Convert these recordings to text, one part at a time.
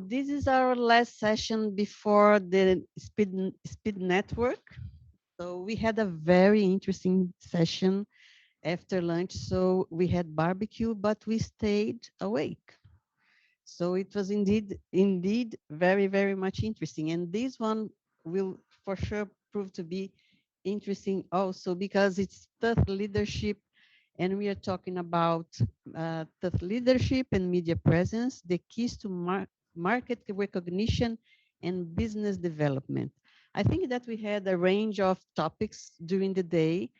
this is our last session before the Speed Network. So we had a very interesting session after lunch. So we had barbecue, but we stayed awake. So it was indeed very, very much interesting. And this one will for sure prove to be interesting also because it's thought leadership, and we are talking about thought leadership and media presence, the keys to market recognition and business development. I think that we had a range of topics during the day,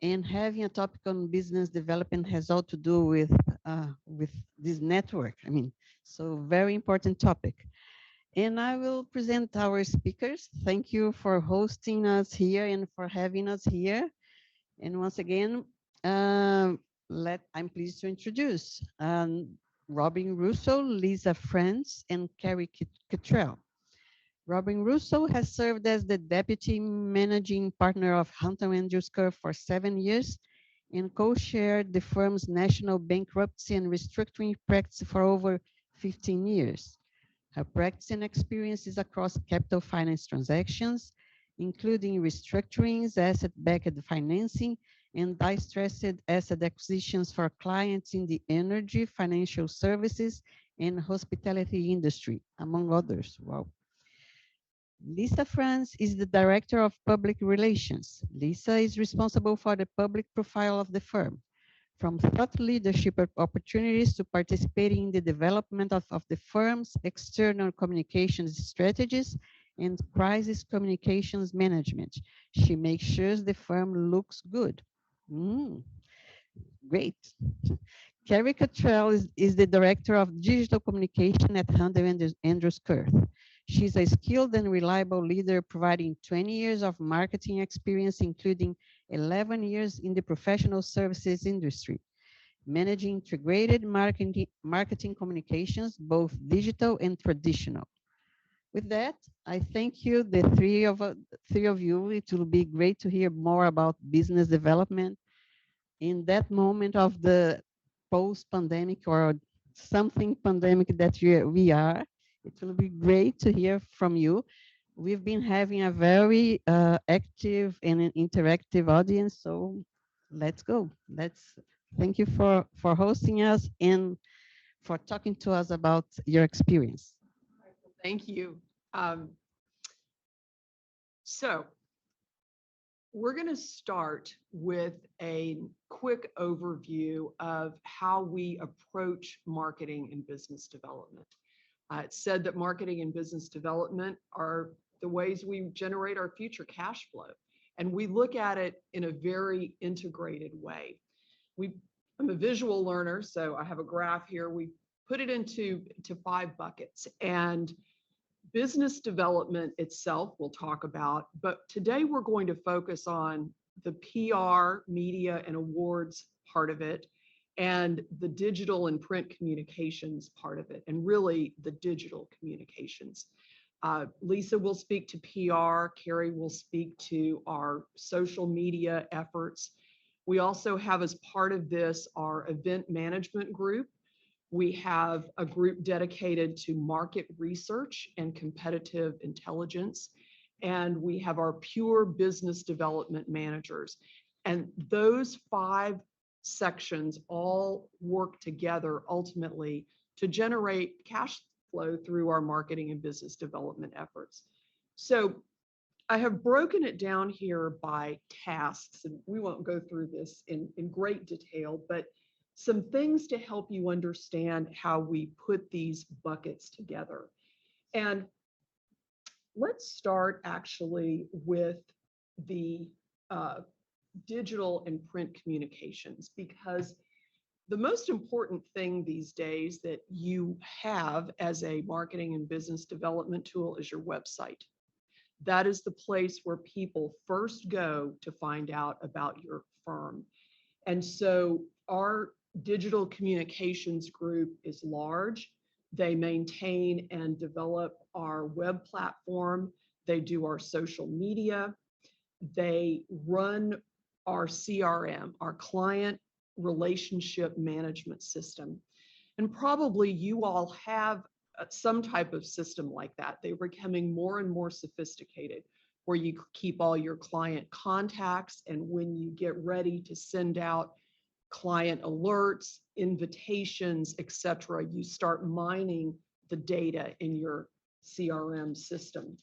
and having a topic on business development has all to do with this network. I mean, so very important topic. And I will present our speakers. Thank you for hosting us here and for having us here. And once again, I'm pleased to introduce Robin Russo, Lisa Franz, and Carrie Cottrell. Robin Russo has served as the deputy managing partner of Hunter Andrews Kurth for 7 years and co-chaired the firm's national bankruptcy and restructuring practice for over 15 years. Her practice and experience is across capital finance transactions, including restructurings, asset-backed financing, and distressed asset acquisitions for clients in the energy, financial services, and hospitality industry, among others. Wow. Lisa Franz is the Director of Public Relations. Lisa is responsible for the public profile of the firm, from thought leadership opportunities to participating in the development of the firm's external communications strategies and crisis communications management. She makes sure the firm looks good. Mm, great. Carrie Cottrell is the Director of Digital Communication at Hunter Andrews Kurth. She's a skilled and reliable leader providing 20 years of marketing experience, including 11 years in the professional services industry, managing integrated marketing communications, both digital and traditional. With that, I thank you, the three of you. It will be great to hear more about business development in that moment of the post-pandemic or something pandemic that we are. It will be great to hear from you. We've been having a very active and an interactive audience, so let's go. Let's thank you for hosting us and for talking to us about your experience. Thank you. Um, so we're going to start with a quick overview of how we approach marketing and business development. It's said that marketing and business development are the ways we generate our future cash flow. And we look at it in a very integrated way. I'm a visual learner, so I have a graph here. We put it into 5 buckets. And business development itself we'll talk about, but today we're going to focus on the PR, media, and awards part of it, and the digital and print communications part of it, and really the digital communications. Lisa will speak to PR, Carrie will speak to our social media efforts. We also have, as part of this, our event management group. We have a group dedicated to market research and competitive intelligence. And we have our pure business development managers. And those 5 sections all work together ultimately to generate cash flow through our marketing and business development efforts. So I have broken it down here by tasks, and we won't go through this in great detail, but some things to help you understand how we put these buckets together. And let's start actually with the digital and print communications, because the most important thing these days that you have as a marketing and business development tool is your website. That is the place where people first go to find out about your firm. And so our digital communications group is large. They maintain and develop our web platform. They do our social media. They run our CRM, our client relationship management system. And probably you all have some type of system like that. They're becoming more and more sophisticated, where you keep all your client contacts, and when you get ready to send out client alerts, invitations, etc., you start mining the data in your CRM system.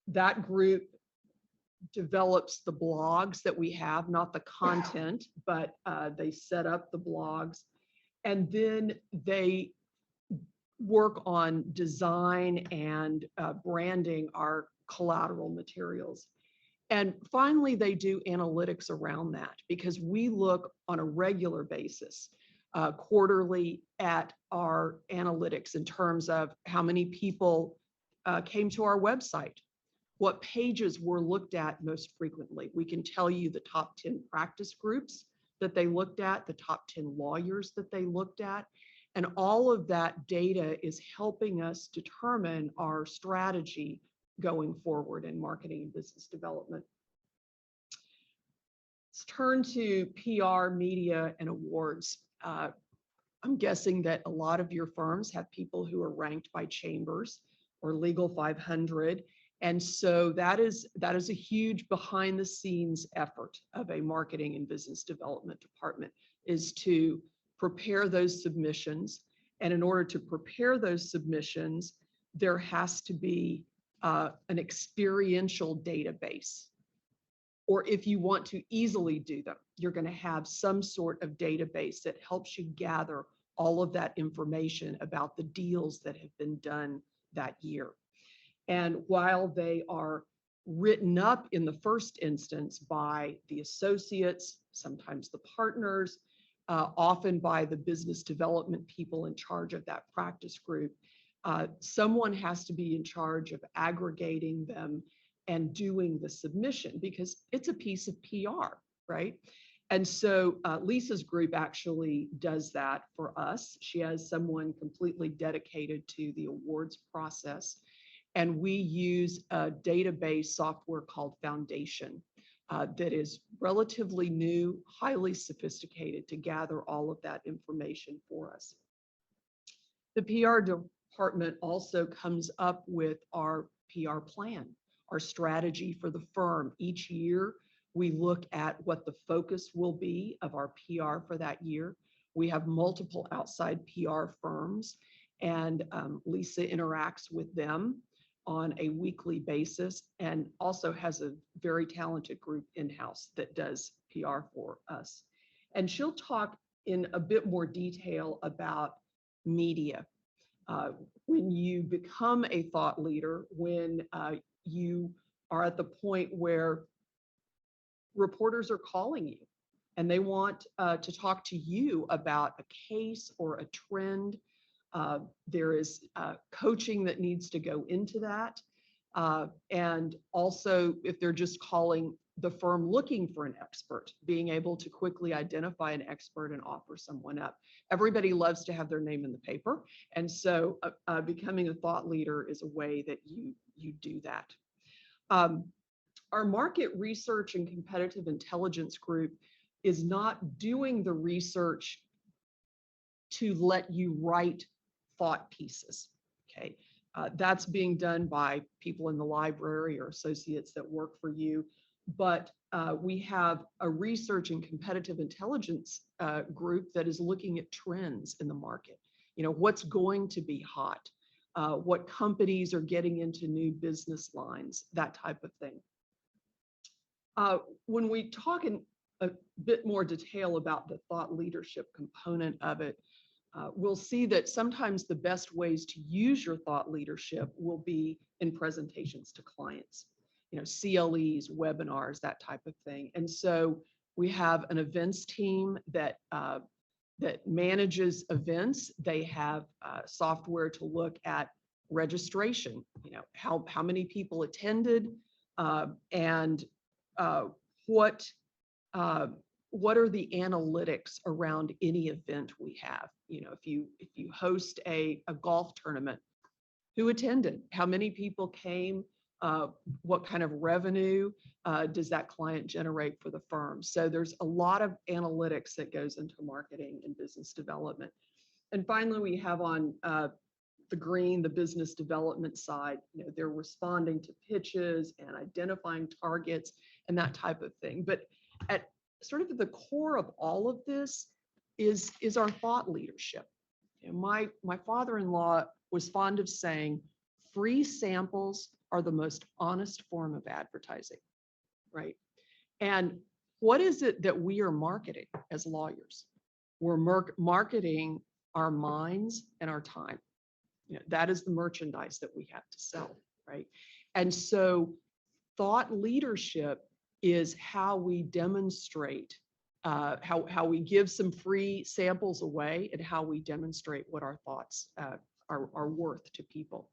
That group develops the blogs that we have, not the content, but they set up the blogs, and then they work on design and branding our collateral materials. And finally, they do analytics around that, because we look on a regular basis, quarterly, at our analytics in terms of how many people came to our website, what pages were looked at most frequently. We can tell you the top 10 practice groups that they looked at, the top 10 lawyers that they looked at, and all of that data is helping us determine our strategy going forward in marketing and business development. Let's turn to PR, media, and awards. I'm guessing that a lot of your firms have people who are ranked by Chambers or Legal 500. And so that is a huge behind the scenes effort of a marketing and business development department, is to prepare those submissions. And in order to prepare those submissions, there has to be an experiential database. Or if you want to easily do them, you're going to have some sort of database that helps you gather all of that information about the deals that have been done that year. And while they are written up in the first instance by the associates, sometimes the partners, often by the business development people in charge of that practice group, someone has to be in charge of aggregating them and doing the submission, because it's a piece of PR, right? And so Lisa's group actually does that for us. She has someone completely dedicated to the awards process. And we use a database software called Foundation that is relatively new, highly sophisticated to gather all of that information for us. The PR department also comes up with our PR plan, our strategy for the firm. Each year, we look at what the focus will be of our PR for that year. We have multiple outside PR firms, and Lisa interacts with them on a weekly basis, and also has a very talented group in-house that does PR for us. And she'll talk in a bit more detail about media. When you become a thought leader, when you are at the point where reporters are calling you and they want to talk to you about a case or a trend, there is coaching that needs to go into that. And also, if they're just calling the firm looking for an expert, being able to quickly identify an expert and offer someone up. Everybody loves to have their name in the paper. And so becoming a thought leader is a way that you do that. Our market research and competitive intelligence group is not doing the research to let you write thought pieces, okay? That's being done by people in the library or associates that work for you. But we have a research and competitive intelligence group that is looking at trends in the market. You know, what's going to be hot, what companies are getting into new business lines, that type of thing. When we talk in a bit more detail about the thought leadership component of it, we'll see that sometimes the best ways to use your thought leadership will be in presentations to clients, you know, CLEs, webinars, that type of thing. And so we have an events team that that manages events. They have software to look at registration, you know, how many people attended, and what are the analytics around any event we have. You know, if you host a golf tournament, who attended, how many people came, what kind of revenue does that client generate for the firm? So there's a lot of analytics that goes into marketing and business development. And finally, we have on the green, the business development side, they're responding to pitches and identifying targets and that type of thing. But at sort of the core of all of this is our thought leadership. My father-in-law was fond of saying, free samples are the most honest form of advertising, right? And what is it that we are marketing as lawyers? We're marketing our minds and our time. That is the merchandise that we have to sell, right? And so thought leadership is how we demonstrate, how we give some free samples away and how we demonstrate what our thoughts are worth to people.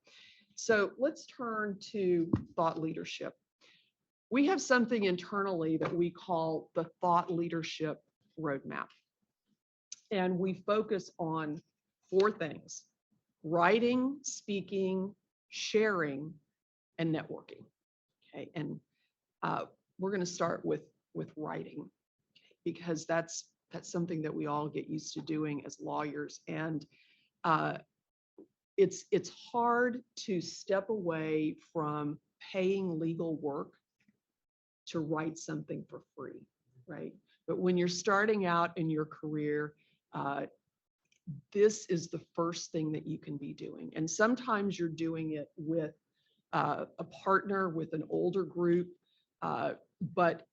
So let's turn to thought leadership. We have something internally that we call the thought leadership roadmap. And we focus on 4 things: writing, speaking, sharing, and networking. Okay, and we're going to start with writing, because that's something that we all get used to doing as lawyers. And it's hard to step away from paying legal work to write something for free, right? But when you're starting out in your career, this is the first thing that you can be doing. And sometimes you're doing it with a partner, with an older group, but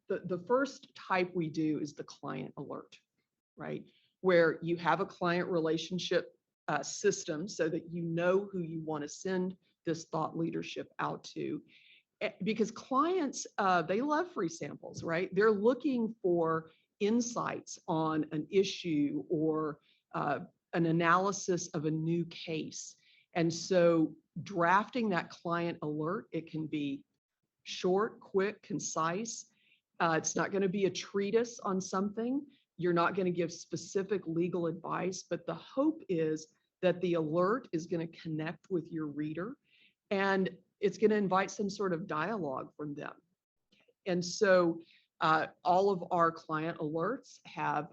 the first type we do is the client alert, right? Where you have a client relationship system so that you know who you want to send this thought leadership out to. Because clients, they love free samples, right? They're looking for insights on an issue or an analysis of a new case. And so drafting that client alert, it can be short, quick, concise. It's not going to be a treatise on something. You're not going to give specific legal advice, but the hope is that the alert is going to connect with your reader and it's going to invite some sort of dialogue from them. And so all of our client alerts have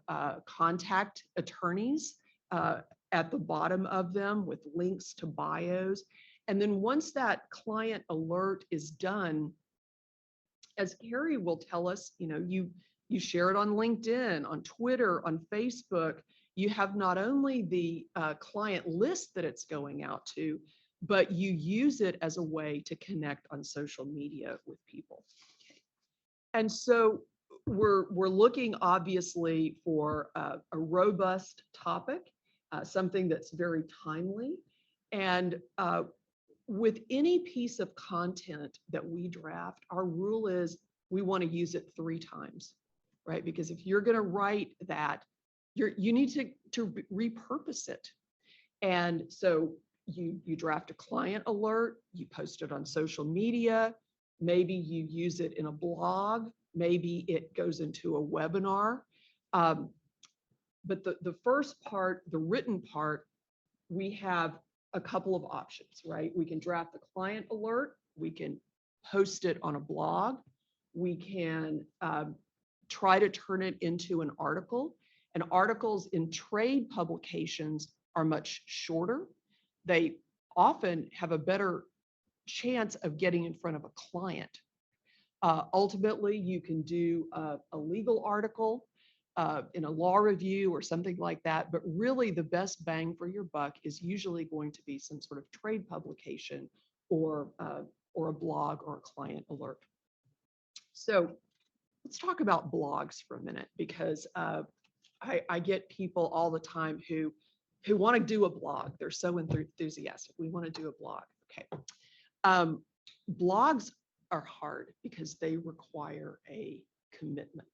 contact attorneys at the bottom of them with links to bios. And then once that client alert is done, as Carrie will tell us, you share it on LinkedIn, on Twitter, on Facebook. You have not only the client list that it's going out to, but you use it as a way to connect on social media with people. And so we're looking obviously for a robust topic, something that's very timely. And with any piece of content that we draft, our rule is we want to use it 3 times, right? Because if you're going to write that, you need to repurpose it. And so you draft a client alert, you post it on social media, maybe you use it in a blog, maybe it goes into a webinar. But the first part, the written part, we have a couple of options, right? We can draft the client alert, we can post it on a blog, we can try to turn it into an article. And articles in trade publications are much shorter. They often have a better chance of getting in front of a client. Ultimately, you can do a legal article in a law review or something like that, but really the best bang for your buck is usually going to be some sort of trade publication or a blog or a client alert. So let's talk about blogs for a minute, because I get people all the time who want to do a blog. They're so enthusiastic. We want to do a blog. Okay. Blogs are hard because they require a commitment.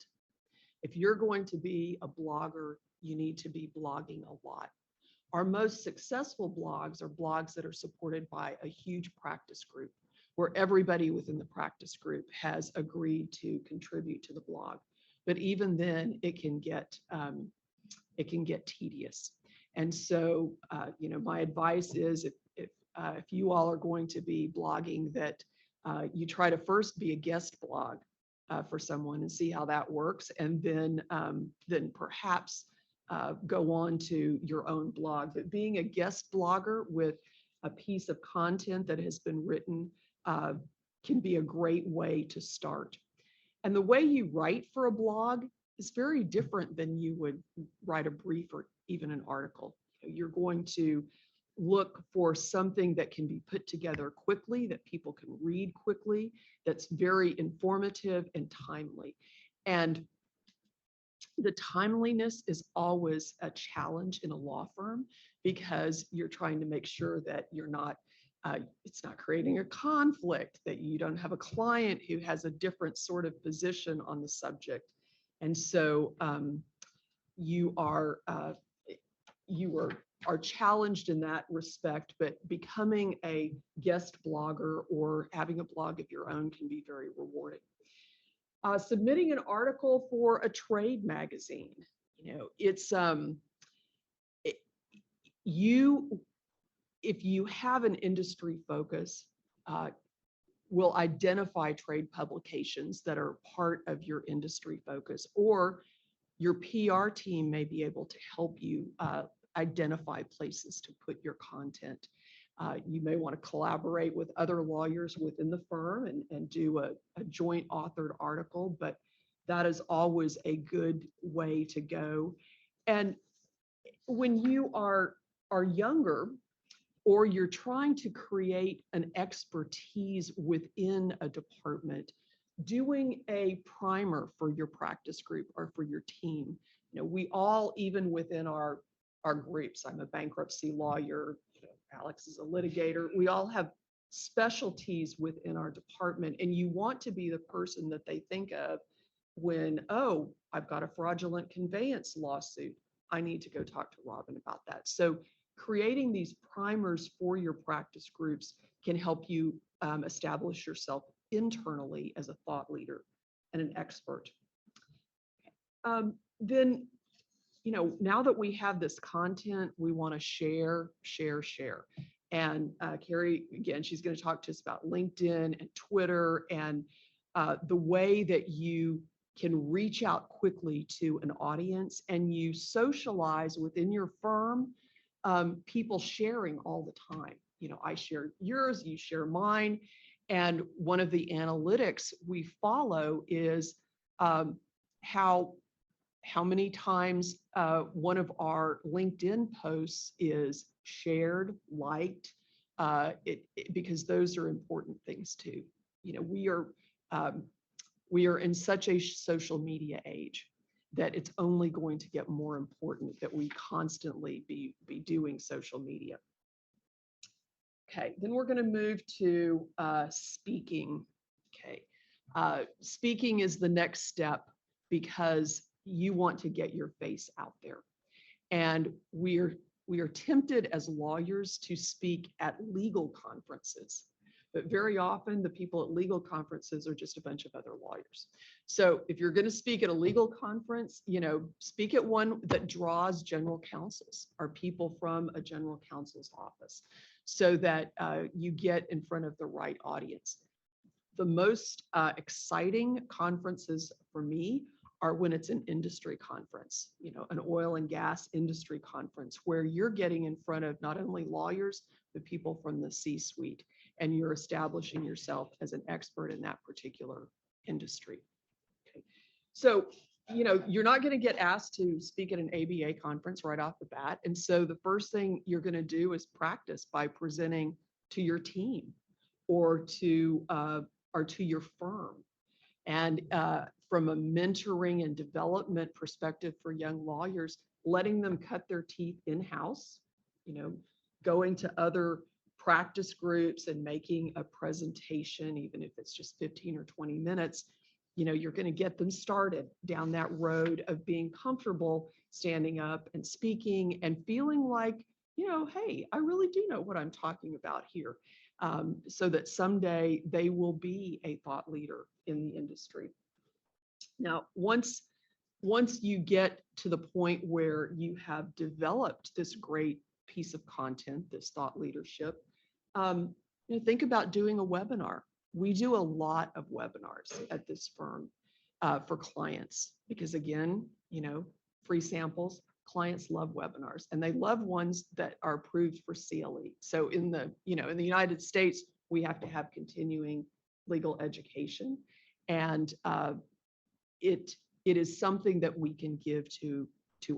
If you're going to be a blogger, you need to be blogging a lot. Our most successful blogs are blogs that are supported by a huge practice group, where everybody within the practice group has agreed to contribute to the blog. But even then, it can get tedious. And so, my advice is if you all are going to be blogging, that you try to first be a guest blog for someone and see how that works, and then perhaps go on to your own blog. But being a guest blogger with a piece of content that has been written can be a great way to start. And the way you write for a blog is very different than you would write a brief or even an article. You're going to look for something that can be put together quickly, that people can read quickly, that's very informative and timely. And the timeliness is always a challenge in a law firm because you're trying to make sure that you're not, it's not creating a conflict, that you don't have a client who has a different sort of position on the subject. And so you are challenged in that respect, but becoming a guest blogger or having a blog of your own can be very rewarding. Submitting an article for a trade magazine, it's if you have an industry focus, will identify trade publications that are part of your industry focus, or your PR team may be able to help you identify places to put your content. You may want to collaborate with other lawyers within the firm and do a joint authored article, but that is always a good way to go. And when you are younger, or you're trying to create an expertise within a department, doing a primer for your practice group or for your team. We all, even within our groups, I'm a bankruptcy lawyer, Alex is a litigator, we all have specialties within our department, and you want to be the person that they think of when, oh, I've got a fraudulent conveyance lawsuit, I need to go talk to Robin about that. So creating these primers for your practice groups can help you establish yourself internally as a thought leader and an expert. Then, now that we have this content, we want to share. And Carrie, again, she's going to talk to us about LinkedIn and Twitter and the way that you can reach out quickly to an audience, and you socialize within your firm, people sharing all the time. I share yours, you share mine. And one of the analytics we follow is how many times one of our LinkedIn posts is shared, liked, because those are important things too. We are in such a social media age that it's only going to get more important that we constantly be doing social media. Okay, then we're going to move to speaking. Okay, speaking is the next step because you want to get your face out there. And we are tempted as lawyers to speak at legal conferences, but very often the people at legal conferences are just a bunch of other lawyers. So if you're going to speak at a legal conference, speak at one that draws general counsels or people from a general counsel's office, so that you get in front of the right audience. The most exciting conferences for me are when it's an industry conference, an oil and gas industry conference, where you're getting in front of not only lawyers, but people from the C-suite, and you're establishing yourself as an expert in that particular industry. Okay. So, you're not going to get asked to speak at an ABA conference right off the bat. And so the first thing you're going to do is practice by presenting to your team or to your firm. And from a mentoring and development perspective for young lawyers, letting them cut their teeth in-house, going to other practice groups and making a presentation, even if it's just 15 or 20 minutes, you're going to get them started down that road of being comfortable standing up and speaking and feeling like, hey, I really do know what I'm talking about here, so that someday they will be a thought leader in the industry. Now, once you get to the point where you have developed this great piece of content, this thought leadership, think about doing a webinar. We do a lot of webinars at this firm for clients because, again, free samples. clients love webinars, and they love ones that are approved for CLE. So in the United States, we have to have continuing legal education, and it is something that we can give to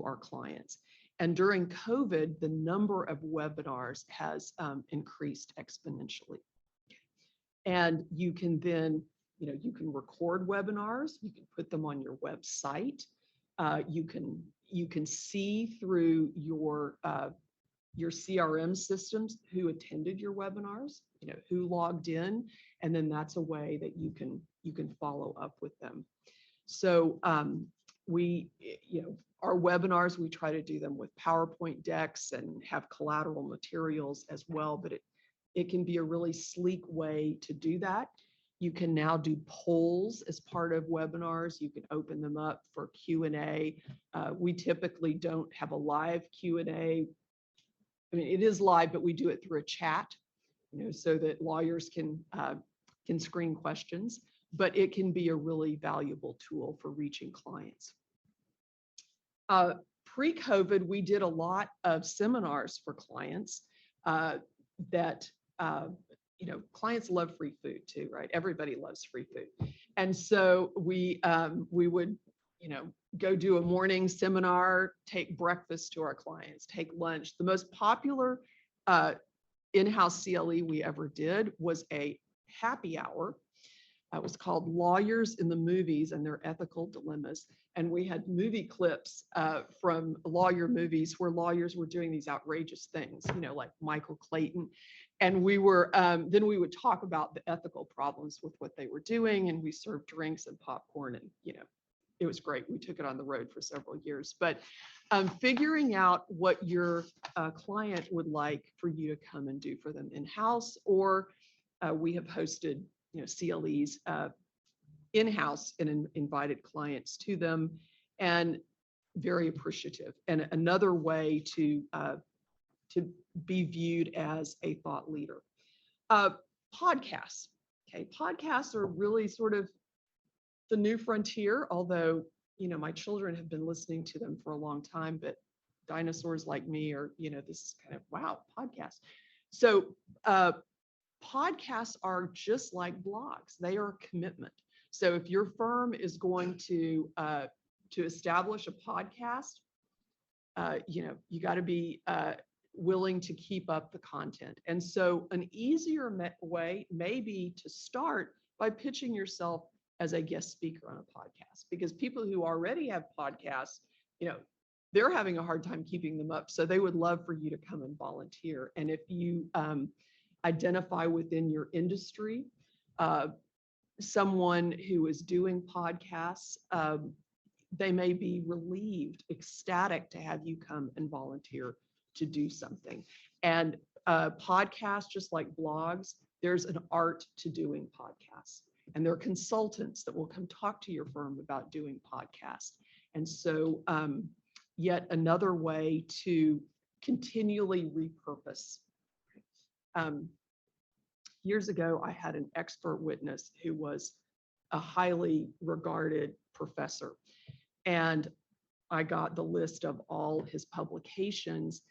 our clients. And during COVID, the number of webinars has increased exponentially. And you can then, you can record webinars, you can put them on your website. You can see through your CRM systems who attended your webinars, who logged in, and then that's a way that you can follow up with them. So our webinars, we try to do them with PowerPoint decks and have collateral materials as well, but it can be a really sleek way to do that. You can now do polls as part of webinars. You can open them up for Q&A. We typically don't have a live Q&A. I mean, it is live, but we do it through a chat, so that lawyers can screen questions, but it can be a really valuable tool for reaching clients. Pre-COVID, we did a lot of seminars for clients that clients love free food too, right? Everybody loves free food. And so we would, go do a morning seminar, take breakfast to our clients, take lunch. The most popular in-house CLE we ever did was a happy hour. It was called Lawyers in the Movies and Their Ethical Dilemmas. And we had movie clips from lawyer movies where lawyers were doing these outrageous things, like Michael Clayton. And we were, then we would talk about the ethical problems with what they were doing, and we served drinks and popcorn, and it was great. We took it on the road for several years. But figuring out what your client would like for you to come and do for them in-house, or we have hosted CLEs in-house and invited clients to them, and very appreciative. And another way to be viewed as a thought leader. Podcasts. Okay, podcasts are really sort of the new frontier, although my children have been listening to them for a long time, but dinosaurs like me are, this is kind of, wow, podcasts. So podcasts are just like blogs. They are a commitment. So if your firm is going to establish a podcast, you got to be willing to keep up the content. And so an easier way may be to start by pitching yourself as a guest speaker on a podcast, because people who already have podcasts, they're having a hard time keeping them up. So they would love for you to come and volunteer. And if you identify within your industry someone who is doing podcasts, they may be relieved, ecstatic to have you come and volunteer to do something. And podcasts, just like blogs, there's an art to doing podcasts. And there are consultants that will come talk to your firm about doing podcasts. And so yet another way to continually repurpose. Years ago, I had an expert witness who was a highly regarded professor. And I got the list of all his publications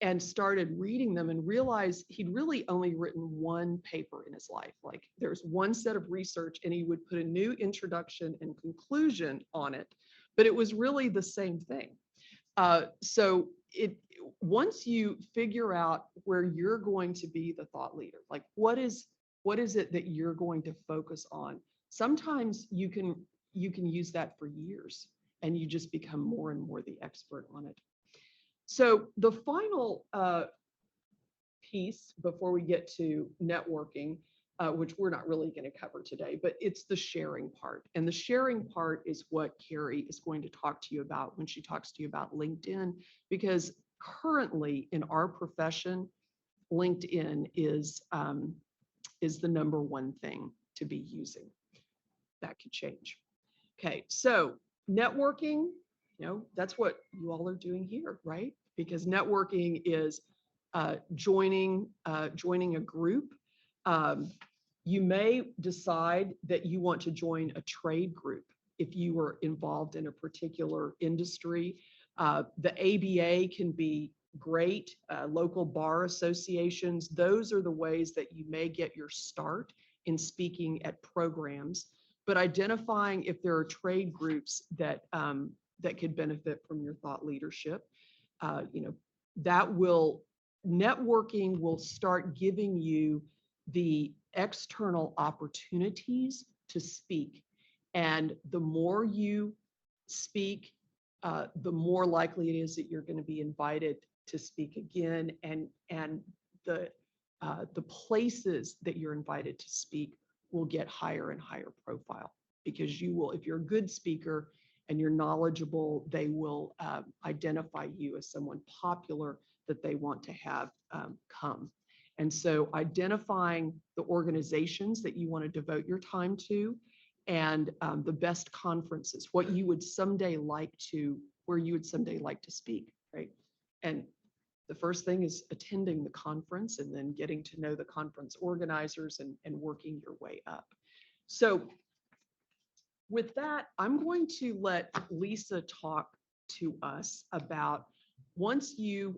and started reading them and realized he'd really only written one paper in his life. Like there's one set of research and he would put a new introduction and conclusion on it, but it was really the same thing. So once you figure out where you're going to be the thought leader, like what is it that you're going to focus on? Sometimes you can use that for years and you just become more and more the expert on it. So the final piece before we get to networking, which we're not really going to cover today, but it's the sharing part. And the sharing part is what Carrie is going to talk to you about when she talks to you about LinkedIn, because currently in our profession, LinkedIn is the number one thing to be using. That could change. Okay, so networking, that's what you all are doing here, right? Because networking is joining a group. You may decide that you want to join a trade group if you were involved in a particular industry. The ABA can be great, local bar associations. Those are the ways that you may get your start in speaking at programs, but identifying if there are trade groups that that could benefit from your thought leadership, you know, that will, networking will start giving you the external opportunities to speak. And the more you speak, the more likely it is that you're going to be invited to speak again, and the places that you're invited to speak will get higher and higher profile, because you will, if you're a good speaker and you're knowledgeable, they will identify you as someone popular that they want to have come. And so identifying the organizations that you want to devote your time to, and the best conferences, what you would someday like to, where you would someday like to speak, right? And the first thing is attending the conference, and then getting to know the conference organizers, and working your way up. So with that, I'm going to let Lisa talk to us about, once you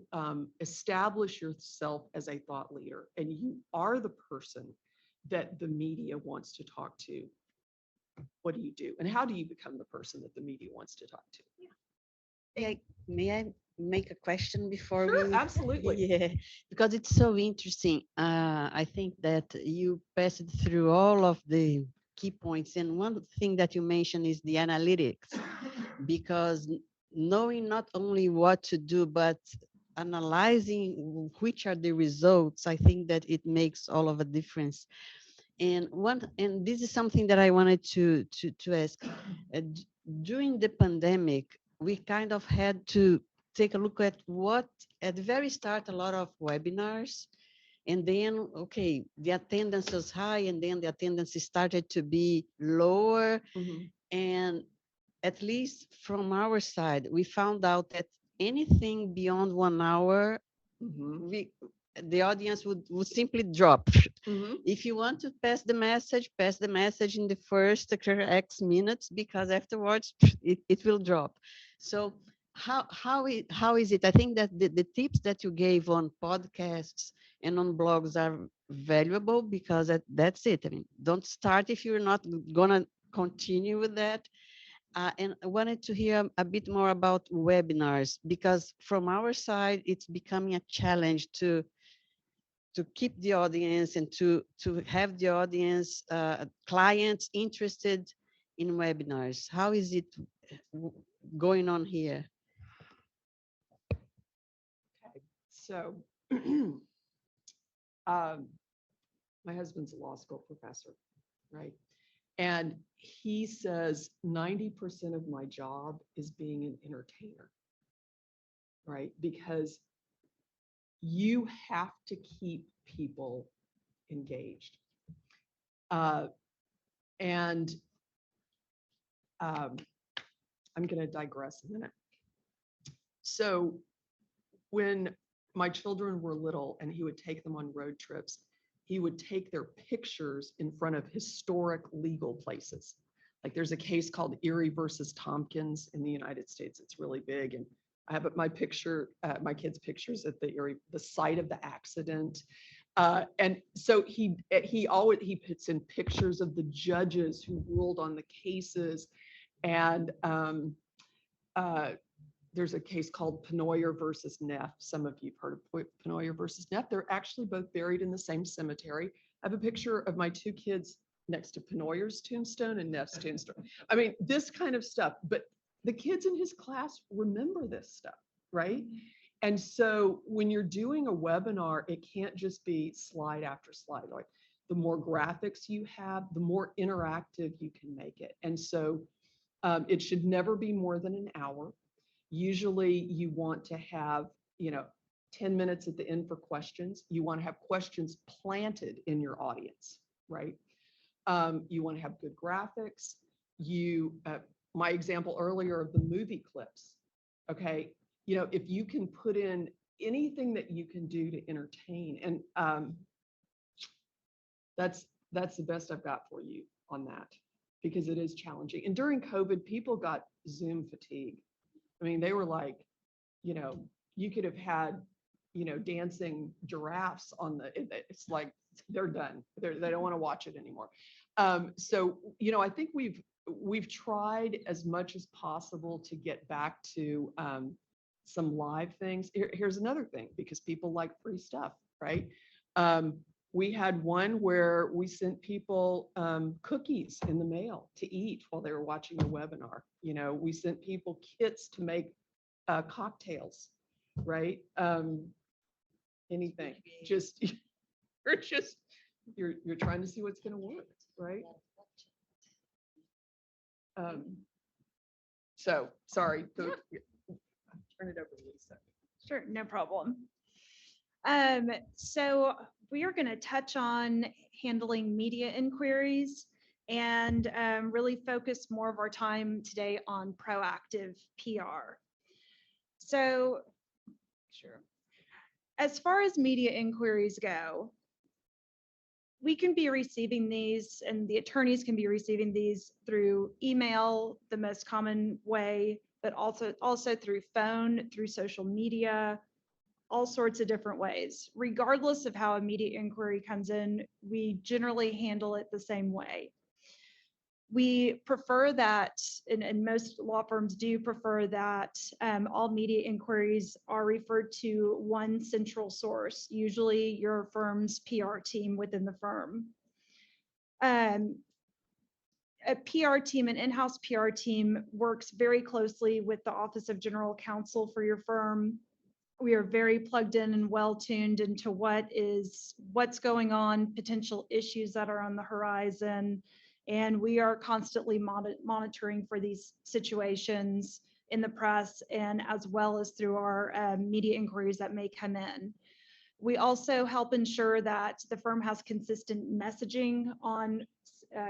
establish yourself as a thought leader and you are the person that the media wants to talk to, what do you do? And how do you become the person that the media wants to talk to? May I make a question before Sure, we? absolutely. Yeah, because it's so interesting. I think that you passed through all of the key points, and one thing that you mentioned is the analytics, because knowing not only what to do, but analyzing which are the results, I think that it makes all of a difference. And this is something that I wanted to ask. During the pandemic, we kind of had to take a look at what, at the very start, a lot of webinars, and then, okay, the attendance was high, and then the attendance started to be lower. Mhm. And at least from our side, we found out that anything beyond 1 hour, Mhm. the audience would simply drop. Mhm. If you want to pass the message in the first X minutes, because afterwards it will drop. So how is it? I think that the tips that you gave on podcasts and on blogs are valuable, because that's it. I mean, don't start if you're not gonna continue with that. And I wanted to hear a bit more about webinars, because from our side, it's becoming a challenge to keep the audience and to have the audience, clients interested in webinars. How is it going on here? Okay. So my husband's a law school professor, right? And he says 90% of my job is being an entertainer, right? Because you have to keep people engaged. Uh, and I'm going to digress a minute. So when my children were little and he would take them on road trips, he would take their pictures in front of historic legal places. Like there's a case called Erie versus Tompkins in the United States. It's really big. And I have my picture, my kids' pictures at the Erie, the site of the accident. And so he puts in pictures of the judges who ruled on the cases. And there's a case called Pennoyer versus Neff. Some of you've heard of Pennoyer versus Neff. They're actually both buried in the same cemetery. I have a picture of my two kids next to Pennoyer's tombstone and Neff's tombstone. I mean, this kind of stuff, but the kids in his class remember this stuff, right? And so when you're doing a webinar, it can't just be slide after slide. Like the more graphics you have, the more interactive you can make it. And so it should never be more than an hour. Usually you want to have, 10 minutes at the end for questions. You want to have questions planted in your audience, right? You want to have good graphics. My example earlier of the movie clips, okay? If you can put in anything that you can do to entertain, and that's the best I've got for you on that, because it is challenging. And during COVID, people got Zoom fatigue. I mean, they were like, you could have had, dancing giraffes on it's like, they're done. They don't want to watch it anymore. So, I think we've tried as much as possible to get back to some live things. Here's another thing, because people like free stuff, right? We had one where we sent people cookies in the mail to eat while they were watching the webinar. We sent people kits to make cocktails, right? Anything. Just you're trying to see what's going to work, right? So sorry. Turn it over to Lisa. Sure, no problem. So we are going to touch on handling media inquiries and really focus more of our time today on proactive PR. So, sure. As far as media inquiries go, we can be receiving these, and the attorneys can be receiving these through email, the most common way, but also through phone, through social media, all sorts of different ways. Regardless of how a media inquiry comes in, we generally handle it the same way. We prefer that, and most law firms do prefer that all media inquiries are referred to one central source, usually your firm's PR team within the firm. A PR team, an in-house PR team, works very closely with the Office of General Counsel for your firm. We are very plugged in and well tuned into what's going on, potential issues that are on the horizon. And we are constantly monitoring for these situations in the press, and as well as through our media inquiries that may come in. We also help ensure that the firm has consistent messaging on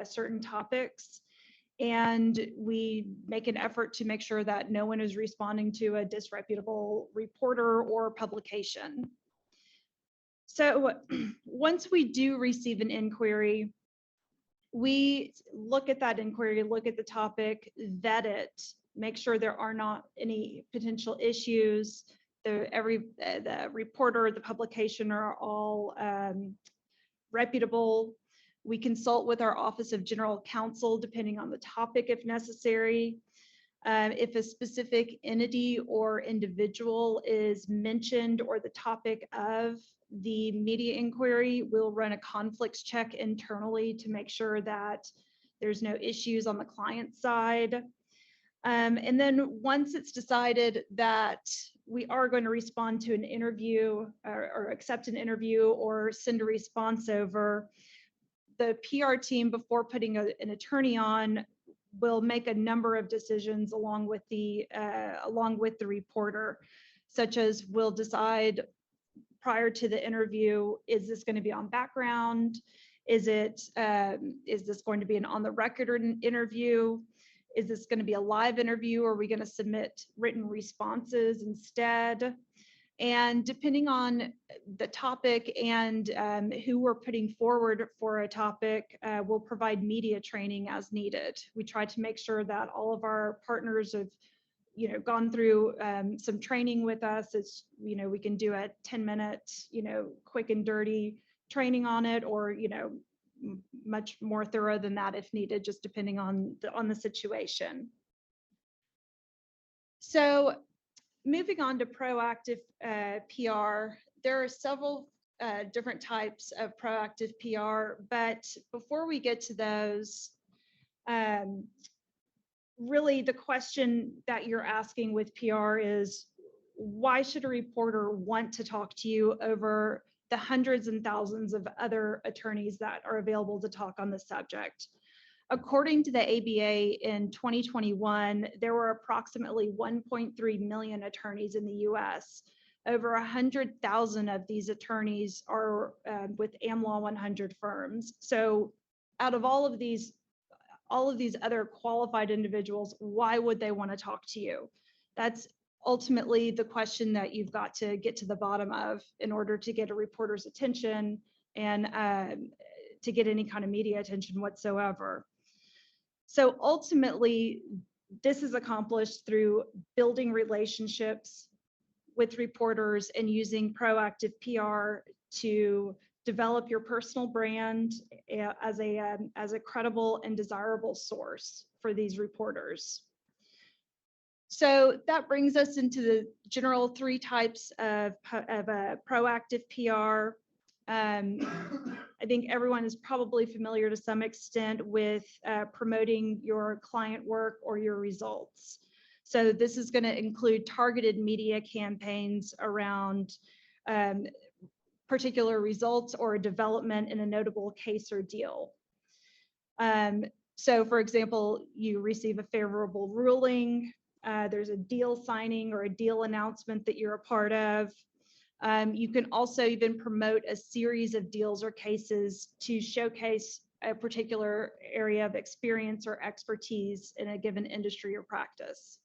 certain topics. And we make an effort to make sure that no one is responding to a disreputable reporter or publication. So once we do receive an inquiry, we look at that inquiry, look at the topic, vet it, make sure there are not any potential issues. The reporter, the publication are all reputable. We consult with our Office of General Counsel depending on the topic if necessary. If a specific entity or individual is mentioned or the topic of the media inquiry, we'll run a conflicts check internally to make sure that there's no issues on the client side. And then once it's decided that we are going to respond to an interview or accept an interview or send a response over, the PR team, before putting an attorney on, will make a number of decisions along with the reporter, such as we'll decide prior to the interview, is this going to be on background? Is this going to be an on the record interview? Is this going to be a live interview? Or are we going to submit written responses instead? And depending on the topic and who we're putting forward for a topic, we'll provide media training as needed. We try to make sure that all of our partners have, gone through some training with us. It's, we can do a 10-minute, quick and dirty training on it, or, much more thorough than that if needed, just depending on the situation. So, moving on to proactive PR, there are several different types of proactive PR, but before we get to those, really the question that you're asking with PR is, why should a reporter want to talk to you over the hundreds and thousands of other attorneys that are available to talk on the subject? According to the ABA in 2021, there were approximately 1.3 million attorneys in the US. Over 100,000 of these attorneys are with Am Law 100 firms. So out of all of these other qualified individuals, why would they want to talk to you? That's ultimately the question that you've got to get to the bottom of in order to get a reporter's attention and to get any kind of media attention whatsoever. So ultimately, this is accomplished through building relationships, with reporters and using proactive PR to develop your personal brand as a credible and desirable source for these reporters. So that brings us into the general 3 types of proactive PR. I think everyone is probably familiar to some extent with promoting your client work or your results. So this is going to include targeted media campaigns around particular results or a development in a notable case or deal. So for example, you receive a favorable ruling, there's a deal signing or a deal announcement that you're a part of. You can also even promote a series of deals or cases to showcase a particular area of experience or expertise in a given industry or practice.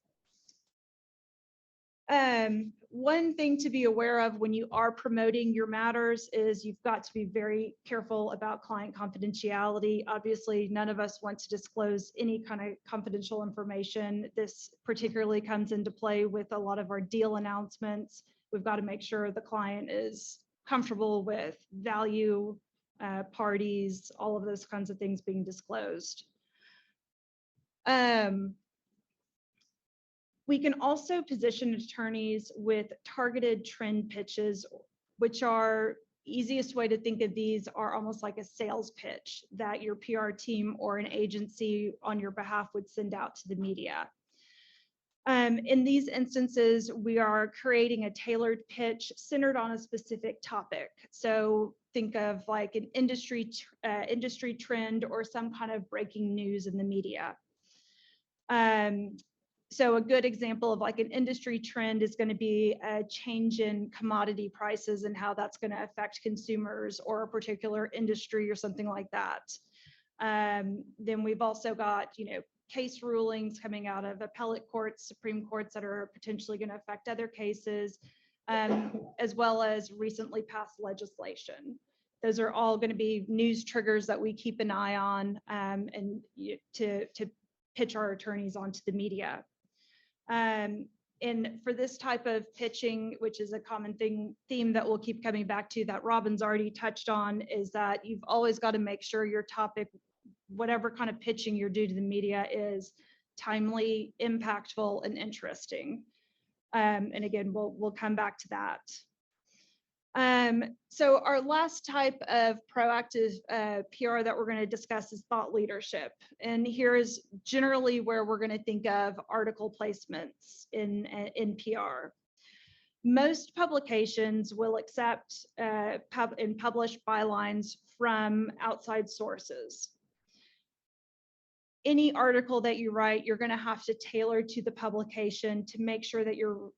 One thing to be aware of when you are promoting your matters is you've got to be very careful about client confidentiality. Obviously, none of us want to disclose any kind of confidential information. This particularly comes into play with a lot of our deal announcements. We've got to make sure the client is comfortable with value, parties, all of those kinds of things being disclosed. We can also position attorneys with targeted trend pitches, which are easiest way to think of these are almost like a sales pitch that your PR team or an agency on your behalf would send out to the media. In these instances, we are creating a tailored pitch centered on a specific topic. So think of like an industry trend or some kind of breaking news in the media. So a good example of like an industry trend is going to be a change in commodity prices and how that's going to affect consumers or a particular industry or something like that. Then we've also got, case rulings coming out of appellate courts, Supreme Courts that are potentially going to affect other cases, as well as recently passed legislation. Those are all going to be news triggers that we keep an eye on and to pitch our attorneys onto the media. And for this type of pitching, which is a common theme that we'll keep coming back to that Robin's already touched on, is that you've always got to make sure your topic, whatever kind of pitching you're due to the media, is timely, impactful, and interesting. And again, we'll come back to that. So our last type of proactive PR that we're going to discuss is thought leadership. And here is generally where we're going to think of article placements in PR. Most publications will accept and publish bylines from outside sources. Any article that you write, you're going to have to tailor to the publication to make sure that you're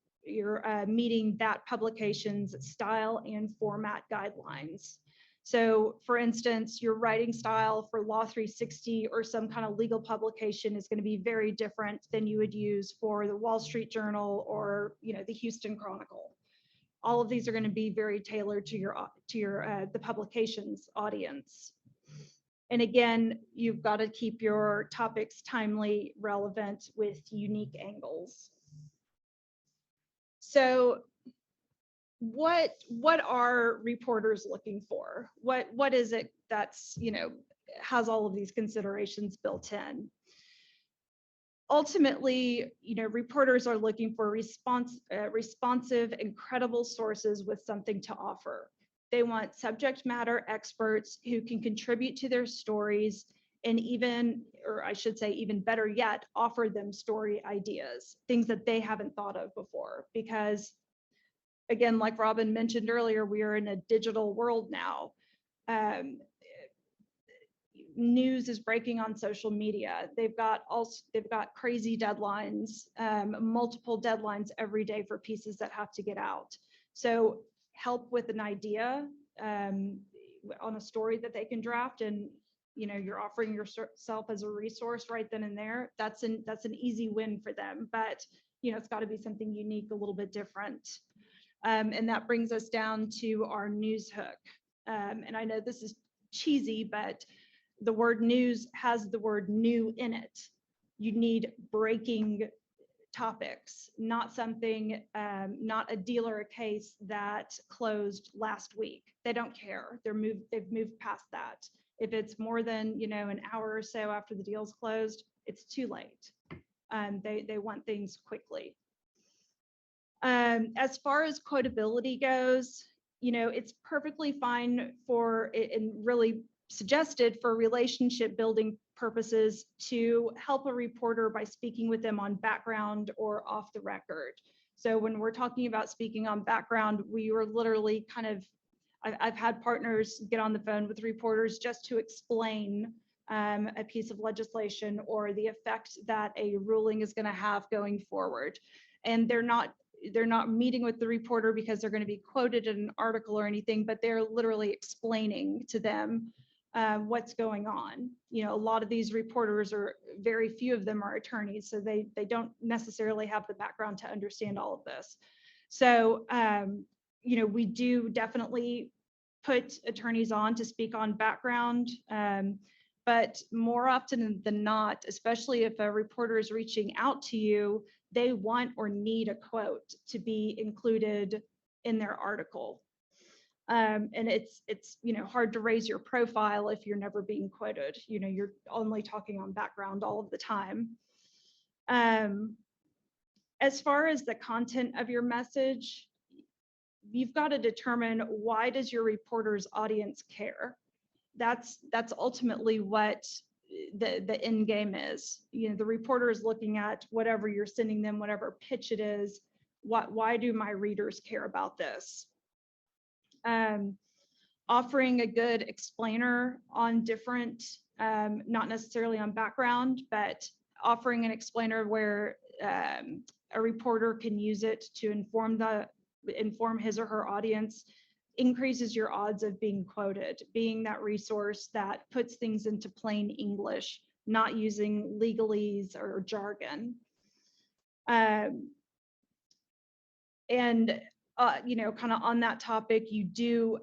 meeting that publication's style and format guidelines. So for instance, your writing style for Law 360 or some kind of legal publication is going to be very different than you would use for the Wall Street Journal or the Houston Chronicle. All of these are going to be very tailored to the publication's audience. And again, you've got to keep your topics timely, relevant, with unique angles. So what are reporters looking for? What is it that's, has all of these considerations built in? Ultimately, reporters are looking for responsive and credible sources with something to offer. They want subject matter experts who can contribute to their stories and even better yet, offer them story ideas, things that they haven't thought of before. Because again, like Robin mentioned earlier, we are in a digital world now. News is breaking on social media. They've got crazy deadlines, multiple deadlines every day for pieces that have to get out. So help with an idea on a story that they can draft, and you're offering yourself as a resource right then and there. That's an easy win for them, but it's got to be something unique, a little bit different. And that brings us down to our news hook. And I know this is cheesy, but the word news has the word new in it. You need breaking topics, not something, not a deal or a case that closed last week. They don't care. They've moved past that. If it's more than, an hour or so after the deal's closed, it's too late. They want things quickly. As far as quotability goes, it's perfectly fine for it and really suggested for relationship building purposes to help a reporter by speaking with them on background or off the record. So when we're talking about speaking on background, we were literally I've had partners get on the phone with reporters just to explain a piece of legislation or the effect that a ruling is going to have going forward. And they're not meeting with the reporter because they're going to be quoted in an article or anything, but they're literally explaining to them what's going on. A lot of these reporters, or very few of them, are attorneys, so they don't necessarily have the background to understand all of this. So, we do definitely put attorneys on to speak on background, but more often than not, especially if a reporter is reaching out to you, they want or need a quote to be included in their article. And it's hard to raise your profile if you're never being quoted. You're only talking on background all of the time. As far as the content of your message, you've got to determine, why does your reporter's audience care? That's ultimately what the end game is. The reporter is looking at whatever you're sending them, whatever pitch it is. Why do my readers care about this? Offering a good explainer on different, not necessarily on background, but offering an explainer where a reporter can use it to inform his or her audience increases your odds of being quoted, being that resource that puts things into plain English, not using legalese or jargon. Kind of on that topic, you do,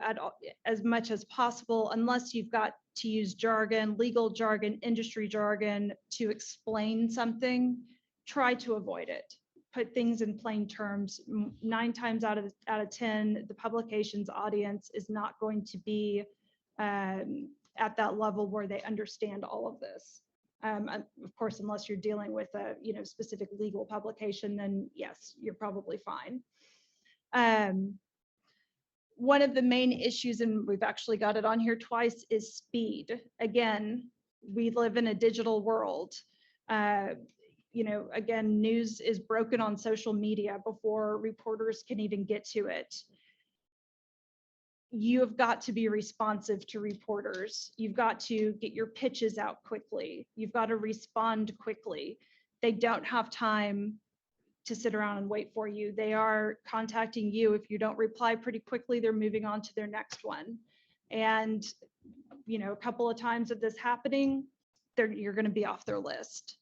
as much as possible, unless you've got to use jargon, legal jargon, industry jargon to explain something, try to avoid it. Put things in plain terms. 9 times out of 10, the publication's audience is not going to be at that level where they understand all of this. Of course, unless you're dealing with a specific legal publication, then yes, you're probably fine. One of the main issues, and we've actually got it on here twice, is speed. Again, we live in a digital world. Again, news is broken on social media before reporters can even get to it. You have got to be responsive to reporters. You've got to get your pitches out quickly. You've got to respond quickly. They don't have time to sit around and wait for you. They are contacting you. If you don't reply pretty quickly, they're moving on to their next one. And, a couple of times of this happening, you're going to be off their list.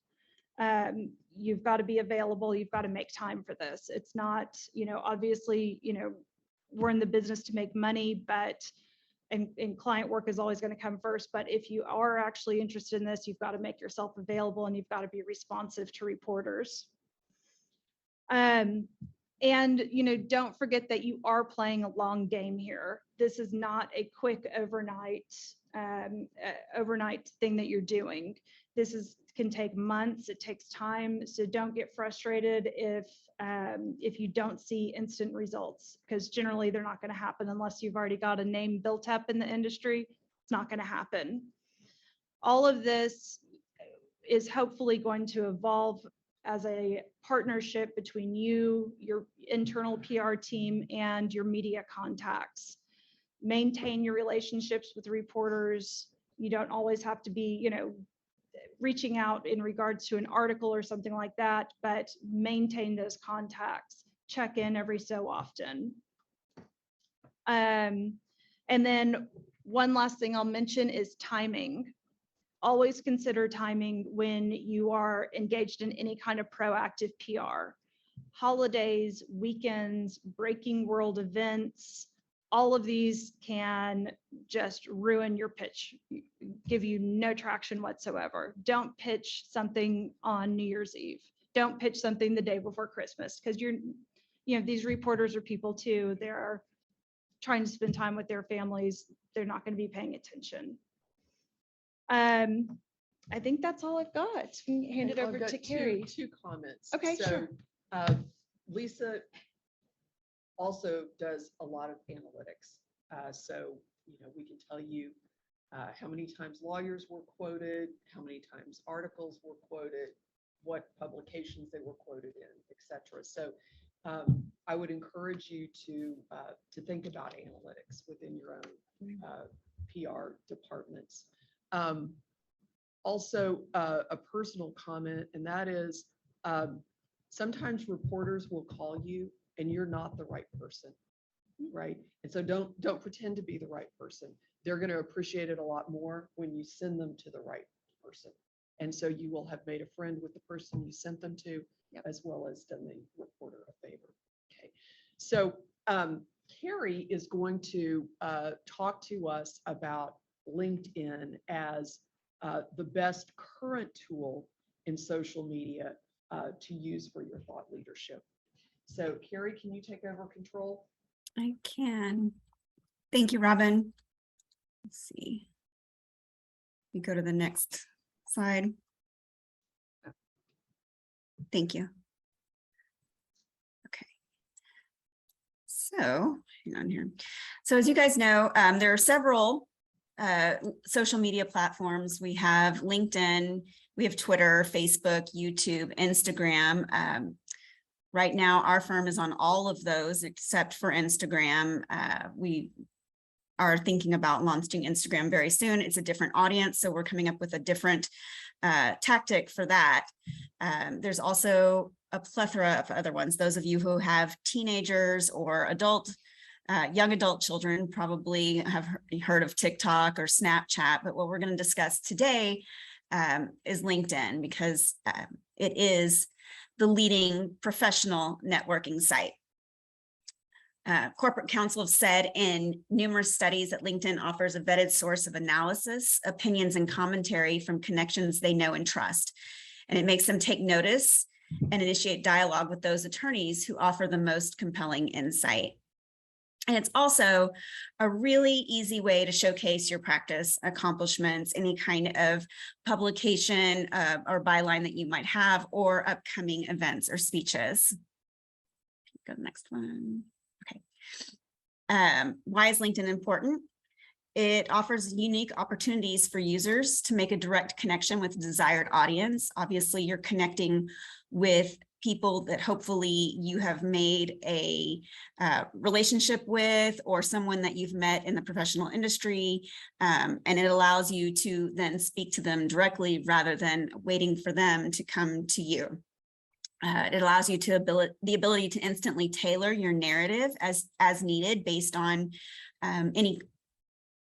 You've got to be available. You've got to make time for this. It's not, obviously, we're in the business to make money, but and client work is always going to come first. But if you are actually interested in this, you've got to make yourself available, and you've got to be responsive to reporters. And don't forget that you are playing a long game here. This is not a quick overnight thing that you're doing. This can take months. It takes time. So don't get frustrated if you don't see instant results, because generally they're not going to happen unless you've already got a name built up in the industry. It's not going to happen. All of this is hopefully going to evolve as a partnership between you, your internal PR team, and your media contacts. Maintain your relationships with reporters. You don't always have to be, reaching out in regards to an article or something like that, but maintain those contacts. Check in every so often. And then one last thing I'll mention is timing. Always consider timing when you are engaged in any kind of proactive PR. Holidays, weekends, breaking world events, all of these can just ruin your pitch, give you no traction whatsoever. Don't pitch something on New Year's Eve. don't pitch something the day before Christmas, because these reporters are people too. They're trying to spend time with their families. They're not going to be paying attention. I think that's all I've got. Hand it I've over got to Carrie. Two comments. Okay, sure. Lisa also does a lot of analytics. So, we can tell you how many times lawyers were quoted, how many times articles were quoted, what publications they were quoted in, et cetera. So I would encourage you to think about analytics within your own PR departments. Also, a personal comment, and that is sometimes reporters will call you and you're not the right person, right? And so don't pretend to be the right person. They're going to appreciate it a lot more when you send them to the right person. And so you will have made a friend with the person you sent them to, Yep. as well as done the reporter a favor. Okay, so Carrie is going to talk to us about LinkedIn as the best current tool in social media to use for your thought leadership. So Carrie, can you take over control? I can. Thank you, Robin. Let's see. We go to the next slide. Thank you. Okay. So hang on here. So as you guys know, there are several social media platforms. We have LinkedIn, we have Twitter, Facebook, YouTube, Instagram. Right now, our firm is on all of those except for Instagram. We are thinking about launching Instagram very soon. It's a different audience, so we're coming up with a different tactic for that. There's also a plethora of other ones. Those of you who have teenagers or young adult children probably have heard of TikTok or Snapchat, but what we're going to discuss today is LinkedIn, because it is the leading professional networking site. Corporate Counsel have said in numerous studies that LinkedIn offers a vetted source of analysis, opinions, and commentary from connections they know and trust. And it makes them take notice and initiate dialogue with those attorneys who offer the most compelling insight. And it's also a really easy way to showcase your practice accomplishments, any kind of publication or byline that you might have, or upcoming events or speeches. Go to the next one. Okay. Why is LinkedIn important? It offers unique opportunities for users to make a direct connection with a desired audience. Obviously, you're connecting with people that hopefully you have made a relationship with, or someone that you've met in the professional industry. And it allows you to then speak to them directly rather than waiting for them to come to you. It allows you to the ability to instantly tailor your narrative as needed based on any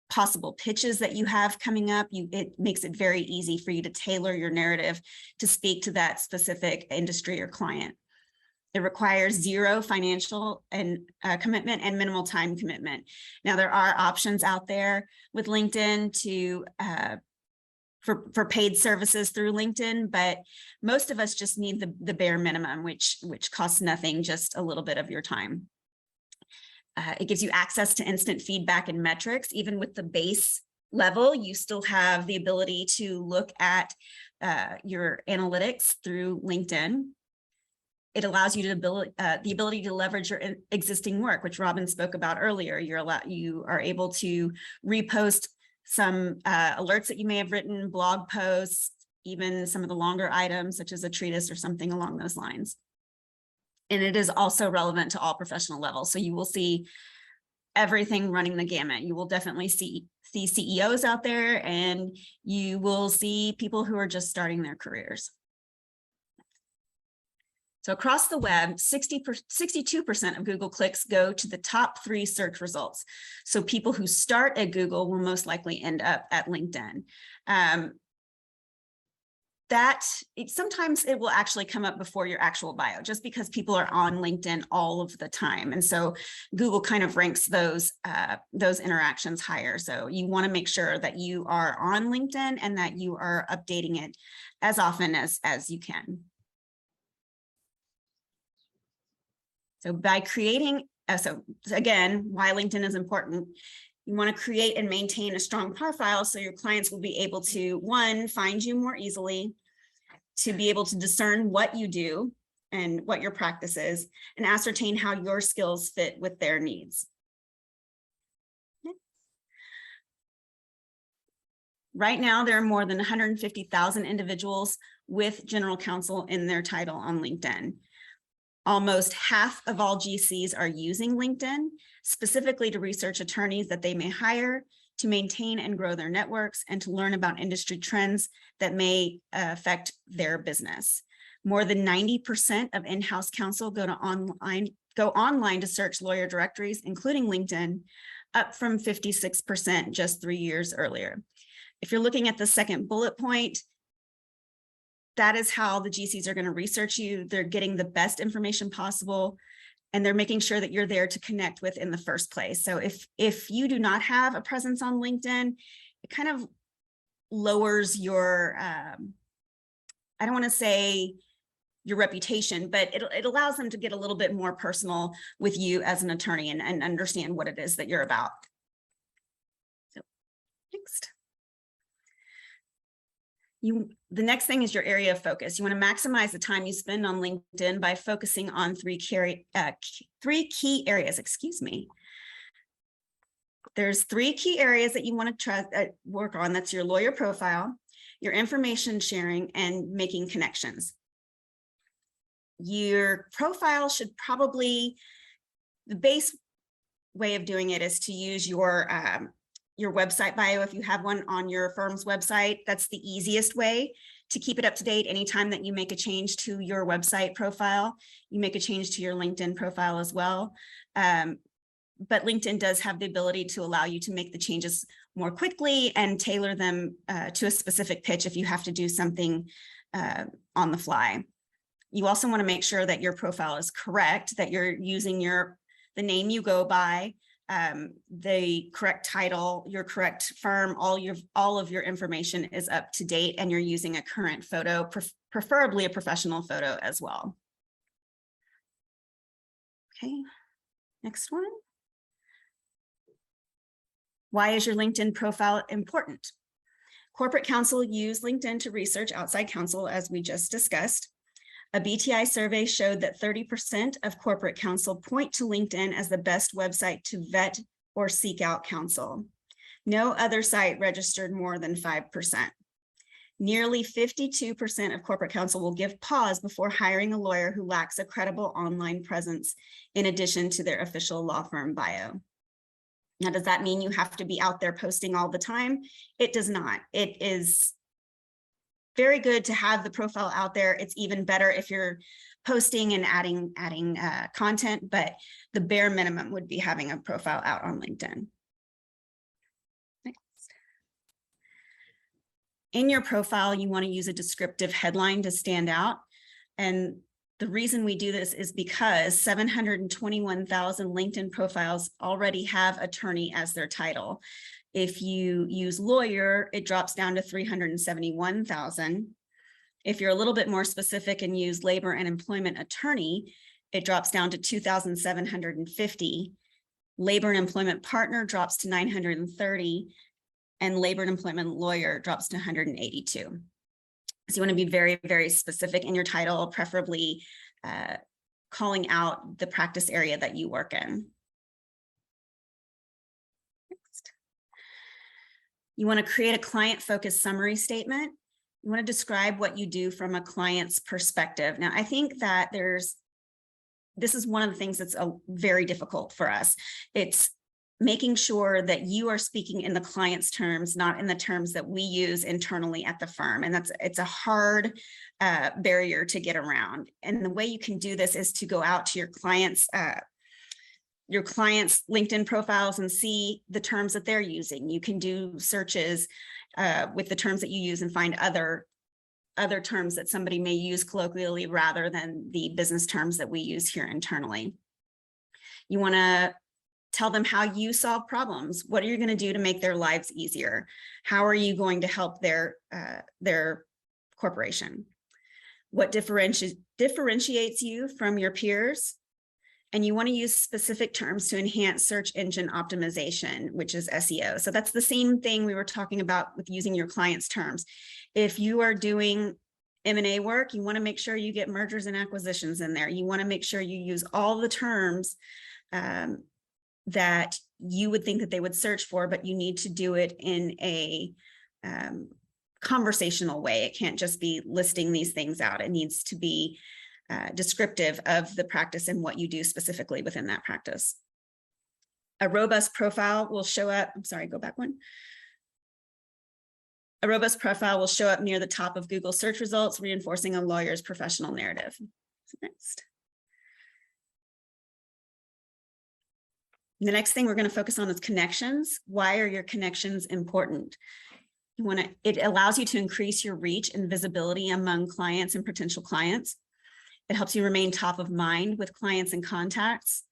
possible pitches that you have coming up. It makes it very easy for you to tailor your narrative to speak to that specific industry or client. It requires zero financial and commitment and minimal time commitment. Now, there are options out there with LinkedIn to for paid services through LinkedIn, but most of us just need the bare minimum, which costs nothing, just a little bit of your time. It gives you access to instant feedback and metrics. Even with the base level, you still have the ability to look at your analytics through LinkedIn. It allows you the ability to leverage your existing work, which Robin spoke about earlier. You are able to repost some alerts that you may have written, blog posts, even some of the longer items, such as a treatise or something along those lines. And it is also relevant to all professional levels. So you will see everything running the gamut. You will definitely see CEOs out there, and you will see people who are just starting their careers. So across the web, 62% of Google clicks go to the top 3 search results. So people who start at Google will most likely end up at LinkedIn. Sometimes it will actually come up before your actual bio, just because people are on LinkedIn all of the time. And so Google kind of ranks those interactions higher. So you want to make sure that you are on LinkedIn and that you are updating it as often as you can. So by creating, so again, why LinkedIn is important. You want to create and maintain a strong profile so your clients will be able to, one, find you more easily, to be able to discern what you do and what your practice is, and ascertain how your skills fit with their needs. Right now, there are more than 150,000 individuals with general counsel in their title on LinkedIn. Almost half of all GCs are using LinkedIn, specifically to research attorneys that they may hire, to maintain and grow their networks, and to learn about industry trends that may affect their business. More than 90% of in-house counsel go online to search lawyer directories, including LinkedIn, up from 56% just 3 years earlier. If you're looking at the second bullet point, that is how the GCs are going to research you. They're getting the best information possible, and they're making sure that you're there to connect with in the first place. So if you do not have a presence on LinkedIn, it kind of lowers your, I don't want to say your reputation, but it allows them to get a little bit more personal with you as an attorney and understand what it is that you're about. So next. The next thing is your area of focus. You want to maximize the time you spend on LinkedIn by focusing on three key areas. Excuse me. There's 3 key areas that you want to work on. That's your lawyer profile, your information sharing, and making connections. Your profile should probably, the base way of doing it is to use your website bio if you have one on your firm's website. That's the easiest way to keep it up to date. Anytime that you make a change to your website profile, you make a change to your LinkedIn profile as well. But LinkedIn does have the ability to allow you to make the changes more quickly and tailor them to a specific pitch if you have to do something on the fly. You also want to make sure that your profile is correct, that you're using the name you go by, the correct title, your correct firm, all of your information is up to date, and you're using a current photo, preferably a professional photo as well. Okay, next one. Why is your LinkedIn profile important? Corporate counsel use LinkedIn to research outside counsel, as we just discussed. A BTI survey showed that 30% of corporate counsel point to LinkedIn as the best website to vet or seek out counsel. No other site registered more than 5%. Nearly 52% of corporate counsel will give pause before hiring a lawyer who lacks a credible online presence in addition to their official law firm bio. Now, does that mean you have to be out there posting all the time? It does not. It is very good to have the profile out there. It's even better if you're posting and adding content, but the bare minimum would be having a profile out on LinkedIn. Next. In your profile, you want to use a descriptive headline to stand out. And the reason we do this is because 721,000 LinkedIn profiles already have attorney as their title. If you use lawyer, it drops down to 371,000. If you're a little bit more specific and use labor and employment attorney, it drops down to 2,750. Labor and employment partner drops to 930, and labor and employment lawyer drops to 182. So you want to be very, very specific in your title, preferably calling out the practice area that you work in. You want to create a client-focused summary statement. You want to describe what you do from a client's perspective. Now, I think that this is one of the things that's very difficult for us. It's making sure that you are speaking in the client's terms, not in the terms that we use internally at the firm. And it's a hard barrier to get around. And the way you can do this is to go out to your clients' LinkedIn profiles and see the terms that they're using. You can do searches with the terms that you use and find other terms that somebody may use colloquially rather than the business terms that we use here internally. You want to tell them how you solve problems. What are you going to do to make their lives easier? How are you going to help their corporation? What differentiates you from your peers? And you want to use specific terms to enhance search engine optimization, which is SEO. So that's the same thing we were talking about with using your client's terms. If you are doing M&A work, you want to make sure you get mergers and acquisitions in there. You want to make sure you use all the terms that you would think that they would search for, but you need to do it in a conversational way. It can't just be listing these things out. It needs to be descriptive of the practice and what you do specifically within that practice. A robust profile will show up. I'm sorry, go back one. A robust profile will show up near the top of Google search results, reinforcing a lawyer's professional narrative. Next. The next thing we're going to focus on is connections. Why are your connections important? It allows you to increase your reach and visibility among clients and potential clients. It helps you remain top of mind with clients and contacts,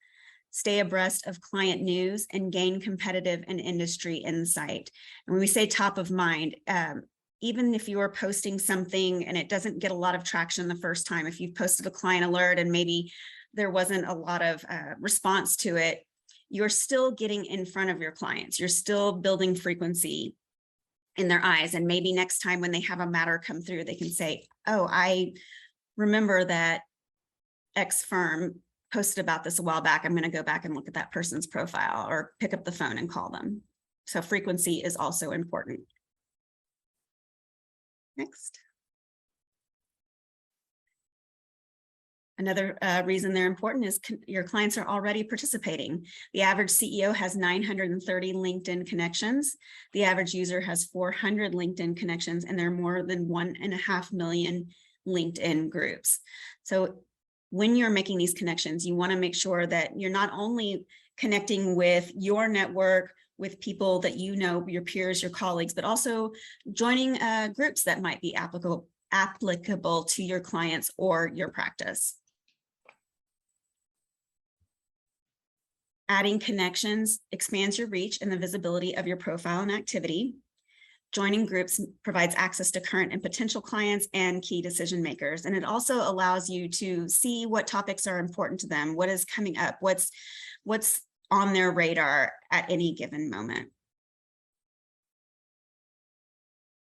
stay abreast of client news, and gain competitive and industry insight. And when we say top of mind, even if you are posting something and it doesn't get a lot of traction the first time, if you've posted a client alert and maybe there wasn't a lot of response to it, you're still getting in front of your clients. You're still building frequency in their eyes. And maybe next time when they have a matter come through, they can say, oh, I remember that X firm posted about this a while back. I'm going to go back and look at that person's profile or pick up the phone and call them. So frequency is also important. Next. Another reason they're important is your clients are already participating. The average CEO has 930 LinkedIn connections. The average user has 400 LinkedIn connections, and there are more than 1.5 million LinkedIn groups. So when you're making these connections, you want to make sure that you're not only connecting with your network, with people that you know, your peers, your colleagues, but also joining groups that might be applicable to your clients or your practice. Adding connections expands your reach and the visibility of your profile and activity. Joining groups provides access to current and potential clients and key decision makers. And it also allows you to see what topics are important to them, what is coming up, what's on their radar at any given moment.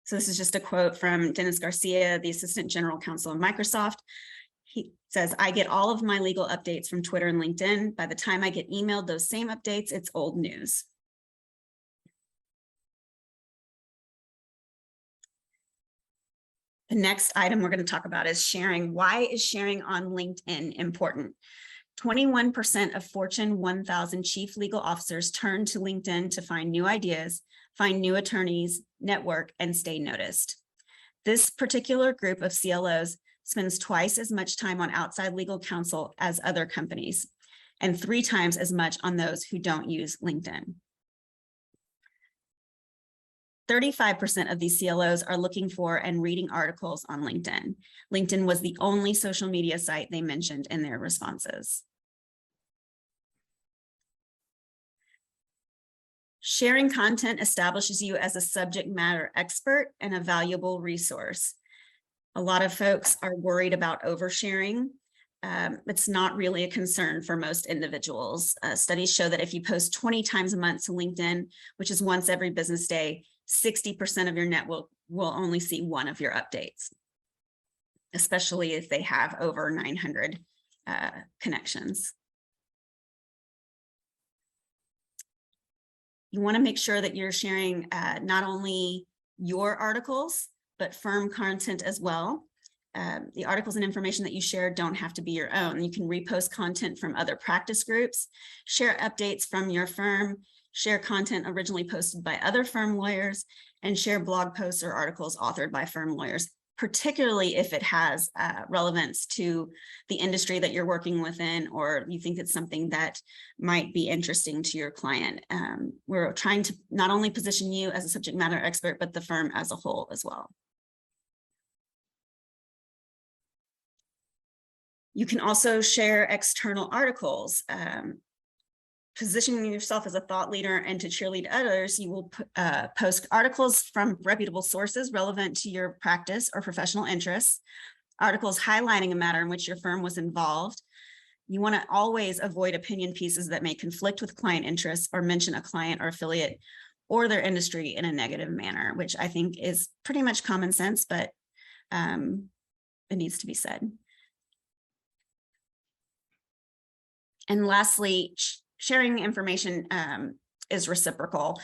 So this is just a quote from Dennis Garcia, the Assistant General Counsel of Microsoft. He says, I get all of my legal updates from Twitter and LinkedIn. By the time I get emailed those same updates, it's old news. The next item we're going to talk about is sharing. Why is sharing on LinkedIn important? 21% of Fortune 1000 chief legal officers turn to LinkedIn to find new ideas, find new attorneys, network, and stay noticed. This particular group of CLOs spends twice as much time on outside legal counsel as other companies, and 3 times as much on those who don't use LinkedIn. 35% of these CLOs are looking for and reading articles on LinkedIn. LinkedIn was the only social media site they mentioned in their responses. Sharing content establishes you as a subject matter expert and a valuable resource. A lot of folks are worried about oversharing. It's not really a concern for most individuals. Studies show that if you post 20 times a month to LinkedIn, which is once every business day, 60% of your net will only see one of your updates, especially if they have over 900 connections. You want to make sure that you're sharing not only your articles, but firm content as well. The articles and information that you share don't have to be your own. You can repost content from other practice groups, share updates from your firm, share content originally posted by other firm lawyers, and share blog posts or articles authored by firm lawyers, particularly if it has relevance to the industry that you're working within, or you think it's something that might be interesting to your client. We're trying to not only position you as a subject matter expert, but the firm as a whole as well. You can also share external articles. Positioning yourself as a thought leader and to cheerlead others, you will post articles from reputable sources relevant to your practice or professional interests, articles highlighting a matter in which your firm was involved, You want to always avoid opinion pieces that may conflict with client interests or mention a client or affiliate or their industry in a negative manner, which I think is pretty much common sense, but it needs to be said. And lastly, sharing information is reciprocal.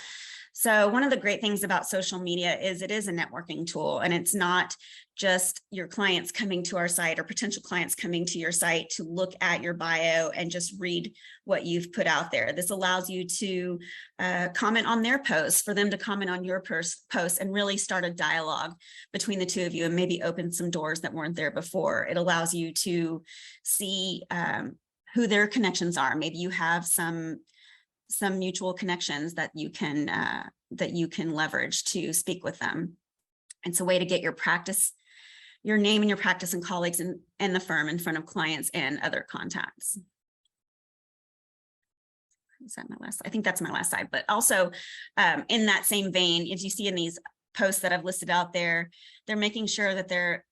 So one of the great things about social media is it is a networking tool, and it's not just your clients coming to our site or potential clients coming to your site to look at your bio and just read what you've put out there. This allows you to comment on their posts, for them to comment on your posts, and really start a dialogue between the two of you and maybe open some doors that weren't there before. It allows you to see who their connections are. Maybe you have some mutual connections that you can leverage to speak with them. It's a way to get your practice, your name and your practice and colleagues and the firm in front of clients and other contacts. Is that my last? I think that's my last slide. But also in that same vein, as you see in these posts that I've listed out there, they're making sure that their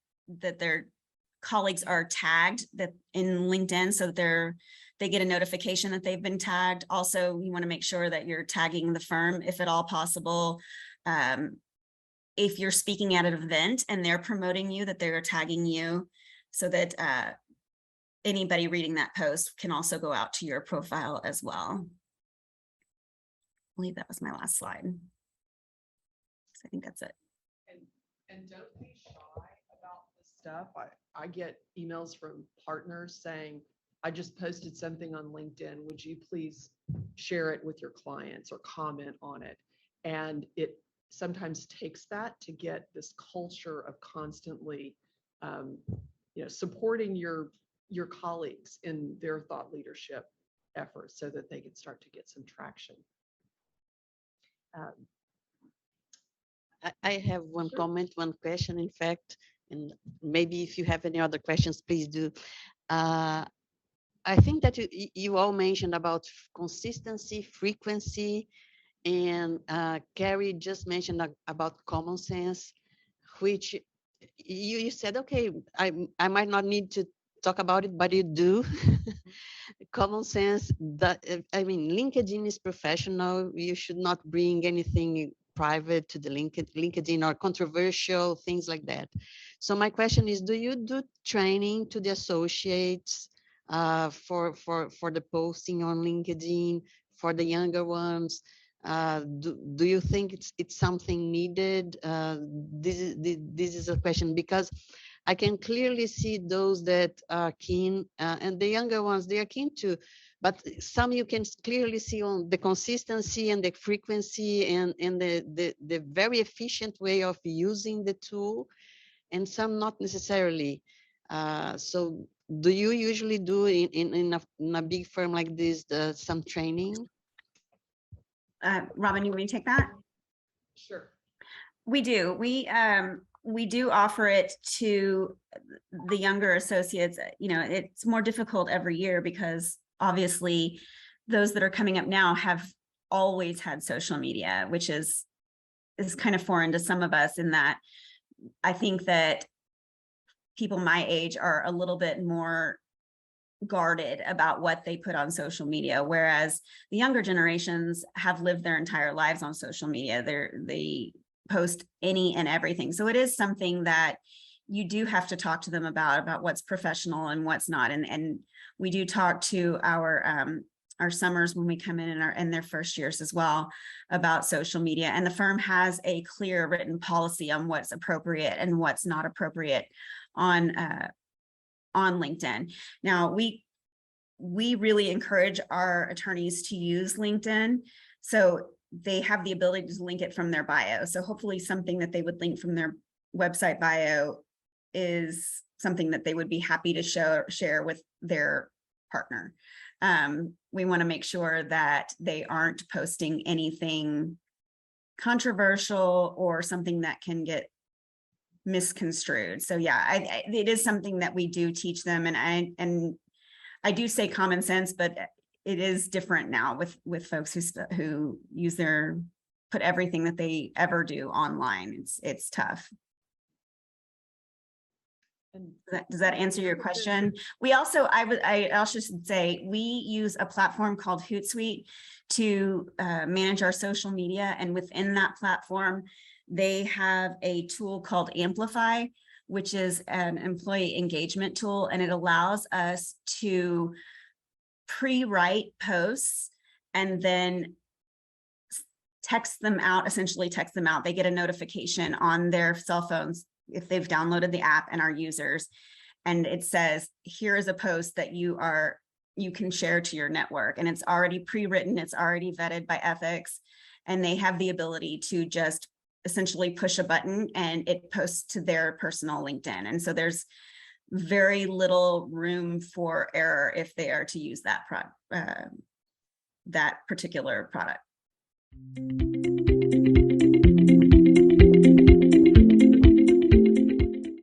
colleagues are tagged in LinkedIn, so that they get a notification that they've been tagged. Also, you want to make sure that you're tagging the firm if at all possible. If you're speaking at an event and they're promoting you, that they're tagging you, so that anybody reading that post can also go out to your profile as well. I believe that was my last slide. So I think that's it. And don't be shy about this stuff. I get emails from partners saying, I just posted something on LinkedIn. Would you please share it with your clients or comment on it? And it sometimes takes that to get this culture of constantly, supporting your colleagues in their thought leadership efforts, so that they can start to get some traction. I have one Sure. comment, one question, in fact, and maybe if you have any other questions, please do. I think that you all mentioned about consistency, frequency, and Carrie just mentioned about common sense, which you said, okay, I might not need to talk about it, but you do. Common sense, LinkedIn is professional. You should not bring anything private to the LinkedIn or controversial things like that. So my question is, do you do training to the associates for the posting on LinkedIn for the younger ones? Do you think it's something needed? This is a question, because I can clearly see those that are keen, and the younger ones, they are keen too, but some you can clearly see on the consistency and the frequency and the very efficient way of using the tool, and some not necessarily. So do you usually do in a big firm like this some training? Robin, you want me to take that? Sure. We do. We do offer it to the younger associates. It's more difficult every year because obviously those that are coming up now have always had social media, which is kind of foreign to some of us, in that I think that people my age are a little bit more guarded about what they put on social media, whereas the younger generations have lived their entire lives on social media. They post any and everything. So it is something that you do have to talk to them about what's professional and what's not. And we do talk to our summers when we come in their first years as well about social media. And the firm has a clear written policy on what's appropriate and what's not appropriate on LinkedIn. Now, we really encourage our attorneys to use LinkedIn, so they have the ability to link it from their bio. So hopefully something that they would link from their website bio is something that they would be happy to share with their partner. We want to make sure that they aren't posting anything controversial or something that can get misconstrued. So yeah, it is something that we do teach them, and I do say common sense, but it is different now with folks who put everything that they ever do online. It's tough. And Does that answer your question? We also, I also should say, we use a platform called Hootsuite to manage our social media. And within that platform, they have a tool called Amplify, which is an employee engagement tool. And it allows us to pre-write posts and then text them out, essentially text them out. They get a notification on their cell phones if they've downloaded the app and are users. And it says, here is a post that you can share to your network. And it's already pre-written, it's already vetted by ethics. And they have the ability to just essentially push a button and it posts to their personal LinkedIn. And so there's very little room for error if they are to use that particular product.